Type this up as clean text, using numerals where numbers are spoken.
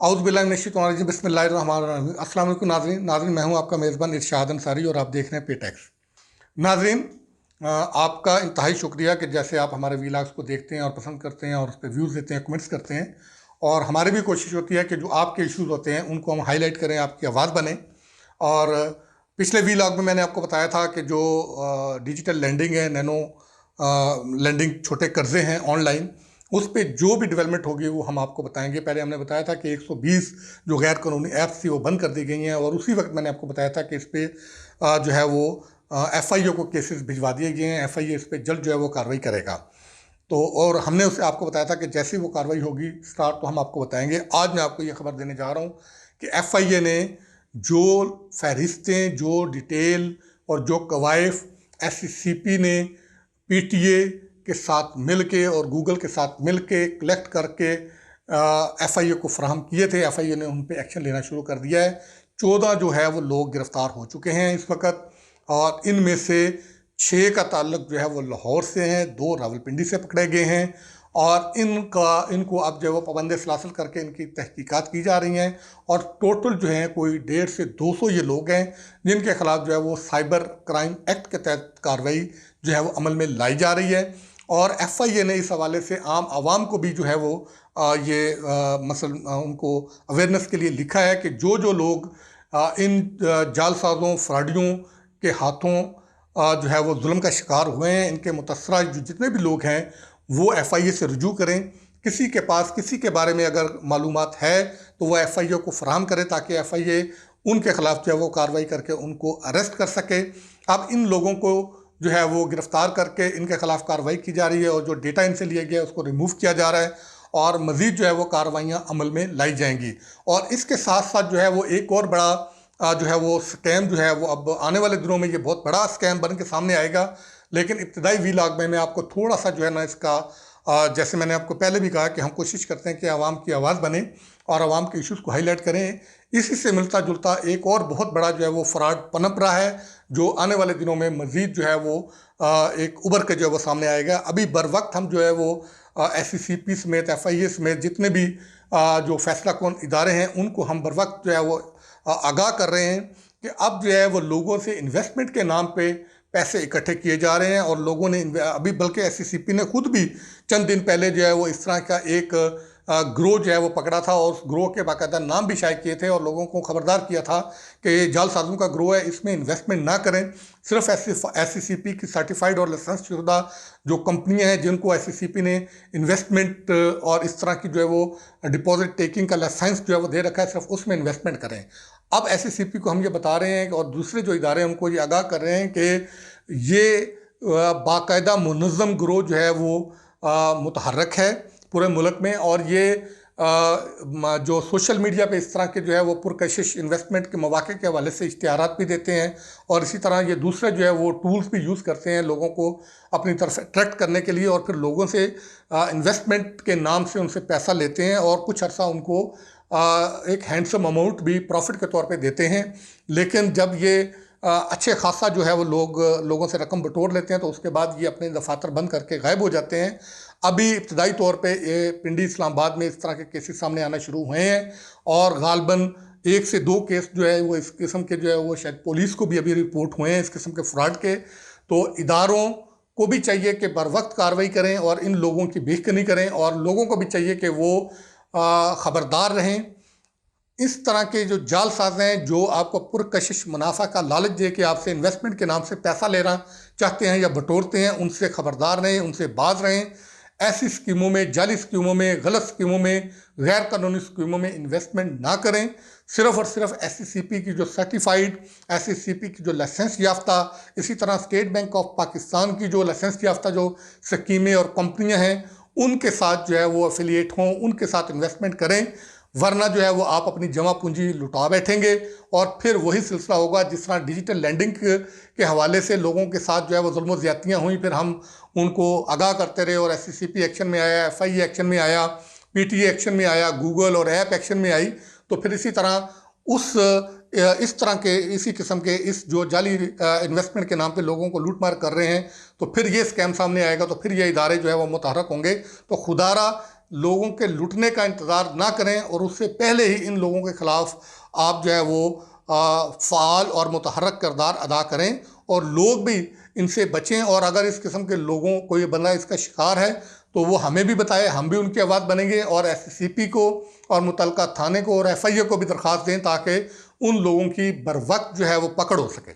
औज़ुबिल्लाहि बिस्मिल्लाहिर्रहमानिर्रहीम। अस्सलाम वालेकुम नाज़रीन, मैं हूं आपका मेज़बान इरशाद अंसारी और आप देख रहे हैं पेटेक्स। नाज़रीन, आपका इंतहाई शुक्रिया कि जैसे आप हमारे वीलॉग्स को देखते हैं और पसंद करते हैं और उस पर व्यूज़ देते हैं, कमेंट्स करते हैं। और हमारी भी कोशिश होती है कि जो आपके इश्यूज़ होते हैं उनको हम हाईलाइट करें, आपकी आवाज़ बने। और पिछले वीलॉग में मैंने आपको बताया था कि जो डिजिटल लैंडिंग है, नैनो लैंडिंग, छोटे कर्जे हैं ऑनलाइन, उस पे जो भी डेवलपमेंट होगी वो हम आपको बताएंगे। पहले हमने बताया था कि 120 जो गैर कानूनी ऐप्स थी वो बंद कर दी गई हैं, और उसी वक्त मैंने आपको बताया था कि इस पे जो है वो FIA को केसेस भिजवा दिए गए हैं। FIA इस पे जल्द जो है वो कार्रवाई करेगा। तो और हमने उससे आपको बताया था कि जैसी वो कार्रवाई होगी स्टार्ट, तो हम आपको बताएंगे। आज मैं आपको ये खबर देने जा रहा हूँ कि FIA ने जो फहरिस्तें, जो डिटेल और जो कवायफ SCCP ने PTA के साथ मिल के और गूगल के साथ मिल के कलेक्ट करके FIA को फराहम किए थे, FIA ने उन पर एक्शन लेना शुरू कर दिया है। 14 जो है वो लोग गिरफ्तार हो चुके हैं इस वक्त, और इनमें से 6 का ताल्लुक जो है वो लाहौर से हैं, 2 रावलपिंडी से पकड़े गए हैं। और इनको अब जो है वो पाबंद सलासल करके इनकी तहकीकात की जा रही हैं। और टोटल जो है कोई 150 से 200 ये लोग हैं जिनके खिलाफ जो है वो साइबर क्राइम एक्ट के तहत कार्रवाई जो है वो अमल में लाई जा रही है। और FIA ने इस हवाले से आम आवाम को भी जो है वो उनको अवेयरनेस के लिए लिखा है कि जो जो लोग इन जालसाजों, फ्रॉडियों के हाथों जो है वो जुल्म का शिकार हुए हैं, इनके मुतस्सरा जो जितने भी लोग हैं वो FIA से रुजू करें। किसी के पास किसी के बारे में अगर मालूमात है तो वह FIA को फराहम करे, ताकि FIA उनके खिलाफ जो है वो कार्रवाई करके उनको अरेस्ट कर सके। अब इन लोगों को जो है वो गिरफ्तार करके इनके खिलाफ कार्रवाई की जा रही है, और जो डेटा इनसे लिया गया है उसको रिमूव किया जा रहा है, और मज़ीद जो है वो कार्रवाइयाँ अमल में लाई जाएंगी। और इसके साथ साथ जो है वो एक और बड़ा जो है वो स्कैम जो है वो अब आने वाले दिनों में ये बहुत बड़ा स्कैम बन के सामने आएगा। लेकिन इब्तदाई वीलॉग में मैं आपको थोड़ा सा जो है ना इसका जैसे मैंने आपको पहले भी कहा कि हम कोशिश करते हैं कि आवाम की आवाज़ बने और आवाम के इश्यूज़ को हाईलाइट करें। इसी से मिलता जुलता एक और बहुत बड़ा जो है वो फ्रॉड पनप रहा है, जो आने वाले दिनों में मज़ीद जो है वो एक उभर के जो है वो सामने आएगा। अभी बर वक्त हम जो है वो SCCP समेत, FIA समेत जितने भी जो फैसला कौन इदारे हैं उनको हम बर वक्त जो है वो आगाह कर रहे हैं कि अब जो है वो लोगों से इन्वेस्टमेंट के नाम पे पैसे इकट्ठे किए जा रहे हैं। और लोगों ने अभी बल्कि SCCP ने खुद भी चंद दिन पहले जो है वो इस तरह का एक ग्रोह जो है वो पकड़ा था, और उस ग्रोह के बाकायदा नाम भी शाये किए थे और लोगों को खबरदार किया था कि ये जालसाजों का ग्रोह है, इसमें इन्वेस्टमेंट ना करें। सिर्फ SCCP की सर्टिफाइड और लाइसेंस शुदा जो कंपनियां हैं जिनको SCCP ने इन्वेस्टमेंट और इस तरह की जो है वो डिपॉजिट टेकिंग का लाइसेंस जो है वो दे रखा है, सिर्फ उसमें इन्वेस्टमेंट करें। अब SCCP को हम ये बता रहे हैं और दूसरे जो इदारे हैं उनको ये आगाह कर रहे हैं कि ये बाकायदा मुनज़्ज़म ग्रोह जो है वो मुतहर्रक है पूरे मुल्क में। और ये जो सोशल मीडिया पे इस तरह के जो है वो पुरकशिश इन्वेस्टमेंट के मौके के हवाले से इश्तिहारात भी देते हैं, और इसी तरह ये दूसरे जो है वो टूल्स भी यूज़ करते हैं लोगों को अपनी तरफ अट्रैक्ट करने के लिए, और फिर लोगों से इन्वेस्टमेंट के नाम से उनसे पैसा लेते हैं और कुछ अर्सा उनको एक हैंडसम अमाउंट भी प्रॉफिट के तौर पे देते हैं। लेकिन जब ये अच्छे खासा जो है वो लोगों से रकम बटोर लेते हैं तो उसके बाद ये अपने दफातर बंद करके गायब हो जाते हैं। अभी इब्तदाई तौर पे ये पिंडी इस्लामाबाद में इस तरह के केसेस सामने आना शुरू हुए हैं, और गालबन 1 से 2 केस जो है वो इस किस्म के जो है वो शायद पुलिस को भी अभी रिपोर्ट हुए हैं इस किस्म के फ्रॉड के। तो इदारों को भी चाहिए कि बर वक्त कार्रवाई करें और इन लोगों की बेखनी करें, और लोगों को भी चाहिए कि वो ख़बरदार रहें। इस तरह के जो जालसाज हैं जो आपको पुरकशिश मुनाफा का लालच दे के आपसे इन्वेस्टमेंट के नाम से पैसा लेना चाहते हैं या बटोरते हैं, उनसे खबरदार रहें, उनसे बाज रहें। ऐसी स्कीमों में, जाली स्कीमों में, गलत स्कीमों में, गैर कानूनी स्कीमों में इन्वेस्टमेंट ना करें। सिर्फ और सिर्फ SCCP की जो सर्टिफाइड, SCCP की जो लाइसेंस याफ्ता, इसी तरह स्टेट बैंक ऑफ पाकिस्तान की जो लाइसेंस याफ्ता जो स्कीमें और कंपनियां हैं उनके साथ जो है वो एफिलिएट हों, उनके साथ इन्वेस्टमेंट करें। वरना जो है वो आप अपनी जमा पूंजी लुटा बैठेंगे, और फिर वही सिलसिला होगा जिस तरह डिजिटल लैंडिंग के हवाले से लोगों के साथ जो है वो जुल्म ज़्यादतियाँ हुई, फिर हम उनको आगाह करते रहे और SCCP एक्शन में आया, FIA एक्शन में आया, PTA एक्शन में आया, गूगल और ऐप एक्शन में आई। तो फिर इसी तरह इस तरह के इसी किस्म के इस जो जाली इन्वेस्टमेंट के नाम पे लोगों को लूट मार कर रहे हैं, तो फिर ये स्कैम सामने आएगा, तो फिर ये इदारे जो है वो मुतहर्रक होंगे। तो खुदारा लोगों के लुटने का इंतज़ार ना करें और उससे पहले ही इन लोगों के ख़िलाफ़ आप जो है वो फ़ाल और मुतहर्रिक किरदार अदा करें और लोग भी इनसे बचें। और अगर इस किस्म के लोगों कोई बंदा इसका शिकार है तो वो हमें भी बताए, हम भी उनकी आवाज़ बनेंगे और SCP को और मुतल्लिका थाने को और FIA को भी दरख्वास्त दें ताकि उन लोगों की बर वक्त जो है वो पकड़ हो सके।